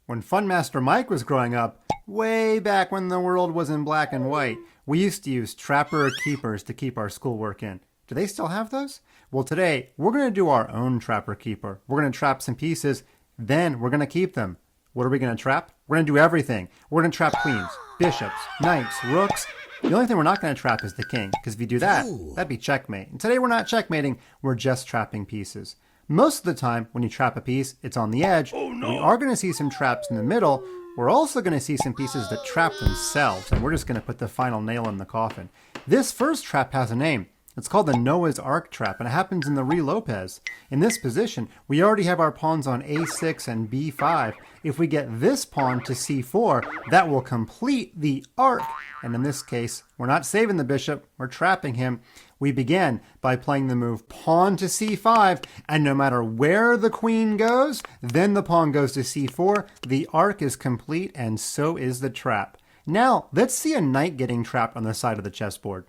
When Fun Master Mike was growing up, way back when the world was in black and white, we used to use trapper keepers to keep our schoolwork in. Do they still have those? Well, today, we're going to do our own trapper keeper. We're going to trap some pieces, then we're going to keep them. What are we going to trap? We're going to do everything. We're going to trap queens, bishops, knights, rooks. The only thing we're not going to trap is the king, because if you do that, that'd be checkmate. And today we're not checkmating, we're just trapping pieces. Most of the time, when you trap a piece, it's on the edge. Oh, no. We are going to see some traps in the middle. We're also going to see some pieces that trap themselves, and we're just going to put the final nail in the coffin. This first trap has a name. It's called the Noah's Ark Trap, and it happens in the Re Lopez. In this position, we already have our pawns on a6 and b5. If we get this pawn to c4, that will complete the arc. And in this case, we're not saving the bishop, we're trapping him. We begin by playing the move pawn to c5, and no matter where the queen goes, then the pawn goes to c4. The arc is complete, and so is the trap. Now, let's see a knight getting trapped on the side of the chessboard.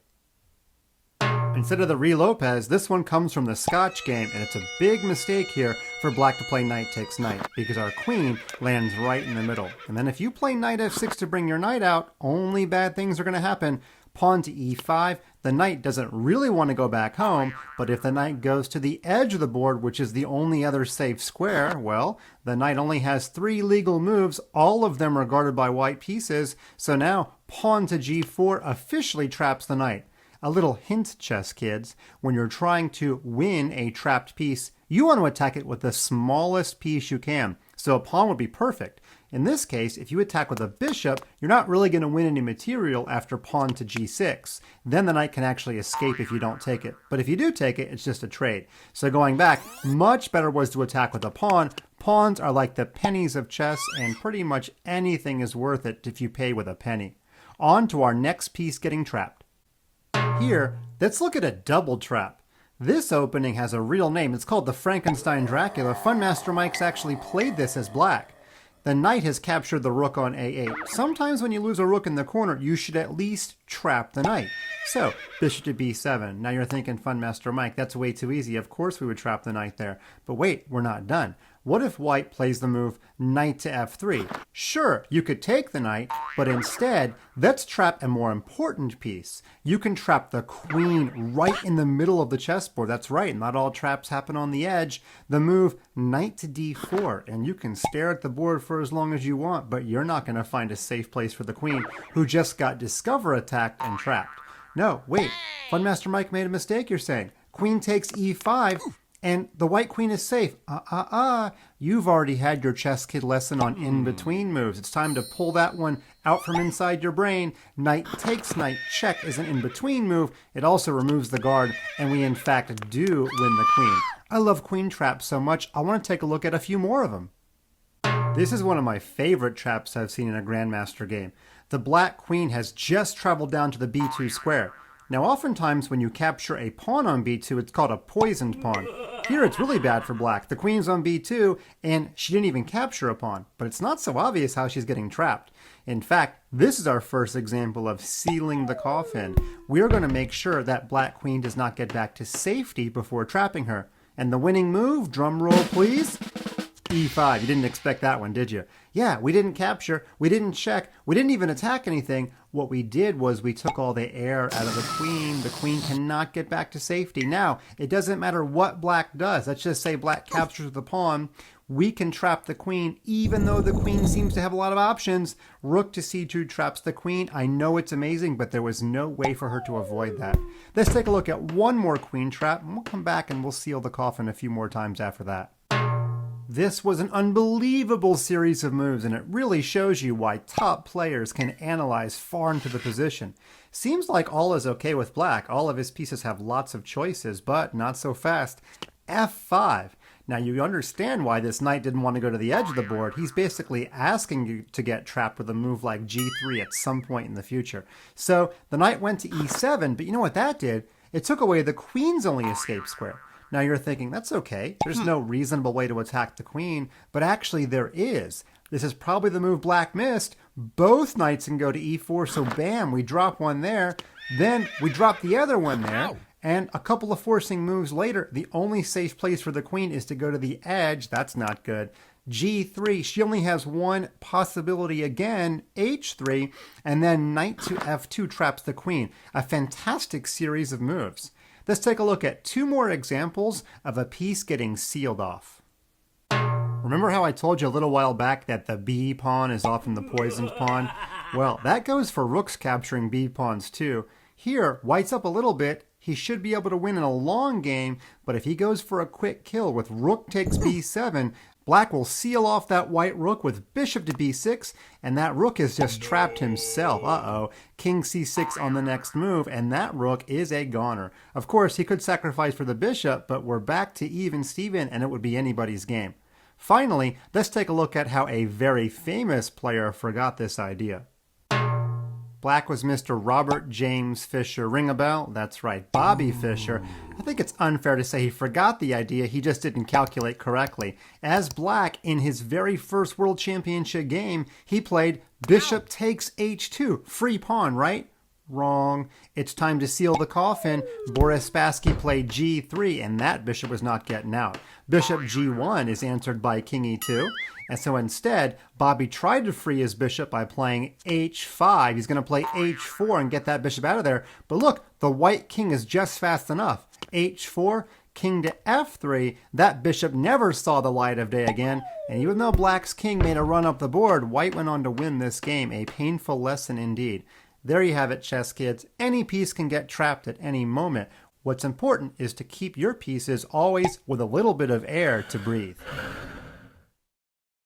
Instead of the Re Lopez, this one comes from the Scotch game, and it's a big mistake here for black to play knight takes knight, because our queen lands right in the middle. And then if you play knight f6 to bring your knight out, only bad things are going to happen. Pawn to e5, the knight doesn't really want to go back home, but if the knight goes to the edge of the board, which is the only other safe square, well, the knight only has 3 legal moves, all of them are guarded by white pieces, so now pawn to g4 officially traps the knight. A little hint, chess kids, when you're trying to win a trapped piece, you want to attack it with the smallest piece you can. So a pawn would be perfect. In this case, if you attack with a bishop, you're not really going to win any material after pawn to g6. Then the knight can actually escape if you don't take it. But if you do take it, it's just a trade. So going back, much better was to attack with a pawn. Pawns are like the pennies of chess, and pretty much anything is worth it if you pay with a penny. On to our next piece getting trapped. Here, let's look at a double trap. This opening has a real name. It's called the Frankenstein Dracula. Fun Master Mike's actually played this as black. The knight has captured the rook on a8. Sometimes when you lose a rook in the corner, you should at least trap the knight. So, bishop to b7. Now you're thinking, Fun Master Mike, that's way too easy. Of course we would trap the knight there. But wait, we're not done. What if white plays the move knight to f3? Sure, you could take the knight, but instead, let's trap a more important piece. You can trap the queen right in the middle of the chessboard. That's right, not all traps happen on the edge. The move knight to d4, and you can stare at the board for as long as you want, but you're not going to find a safe place for the queen, who just got discover attacked and trapped. No, wait, Fun Master Mike made a mistake, you're saying. Queen takes e5, and the white queen is safe. You've already had your ChessKid lesson on in-between moves. It's time to pull that one out from inside your brain. Knight takes knight check is an in-between move. It also removes the guard, and we in fact do win the queen. I love queen traps so much, I want to take a look at a few more of them. This is one of my favorite traps I've seen in a Grandmaster game. The black queen has just traveled down to the b2 square. Now oftentimes when you capture a pawn on b2, it's called a poisoned pawn. Here it's really bad for black. The queen's on b2 and she didn't even capture a pawn, but it's not so obvious how she's getting trapped. In fact, this is our first example of sealing the coffin. We're going to make sure that black queen does not get back to safety before trapping her. And the winning move, drum roll please, e5. You didn't expect that one, did you? Yeah, we didn't capture, we didn't check, we didn't even attack anything. What we did was we took all the air out of the queen. The queen cannot get back to safety. Now, it doesn't matter what black does. Let's just say black captures the pawn. We can trap the queen, even though the queen seems to have a lot of options. Rook to c2 traps the queen. I know it's amazing, but there was no way for her to avoid that. Let's take a look at one more queen trap, and we'll come back and we'll seal the coffin a few more times after that. This was an unbelievable series of moves, and it really shows you why top players can analyze far into the position. Seems like all is okay with black. All of his pieces have lots of choices, but not so fast. f5. Now you understand why this knight didn't want to go to the edge of the board. He's basically asking you to get trapped with a move like g3 at some point in the future. So the knight went to e7, but you know what that did? It took away the queen's only escape square. Now you're thinking, that's okay. There's no reasonable way to attack the queen, but actually there is. This is probably the move black missed. Both knights can go to e4, so bam, we drop one there. Then we drop the other one there. And a couple of forcing moves later, the only safe place for the queen is to go to the edge. That's not good. G3, she only has one possibility again, H3, and then knight to F2 traps the queen. A fantastic series of moves. Let's take a look at two more examples of a piece getting sealed off. Remember how I told you a little while back that the B pawn is often the poisoned pawn? Well, that goes for rooks capturing B pawns too. Here, white's up a little bit. He should be able to win in a long game, but if he goes for a quick kill with rook takes B7, black will seal off that white rook with bishop to B6, and that rook has just trapped himself. Uh-oh. King C6 on the next move, and that rook is a goner. Of course, he could sacrifice for the bishop, but we're back to even Steven, and it would be anybody's game. Finally, let's take a look at how a very famous player forgot this idea. Black was Mr. Robert James Fisher. Ring a bell? That's right, Bobby Fischer. I think it's unfair to say he forgot the idea, he just didn't calculate correctly. As black, in his very first World Championship game, he played bishop takes H2. Free pawn, right? Wrong. It's time to seal the coffin. Boris Spassky played G3, and that bishop was not getting out. Bishop G1 is answered by King E2. And so instead, Bobby tried to free his bishop by playing H5. He's going to play H4 and get that bishop out of there. But look, the white king is just fast enough. H4, king to F3. That bishop never saw the light of day again. And even though black's king made a run up the board, white went on to win this game. A painful lesson indeed. There you have it, chess kids. Any piece can get trapped at any moment. What's important is to keep your pieces always with a little bit of air to breathe.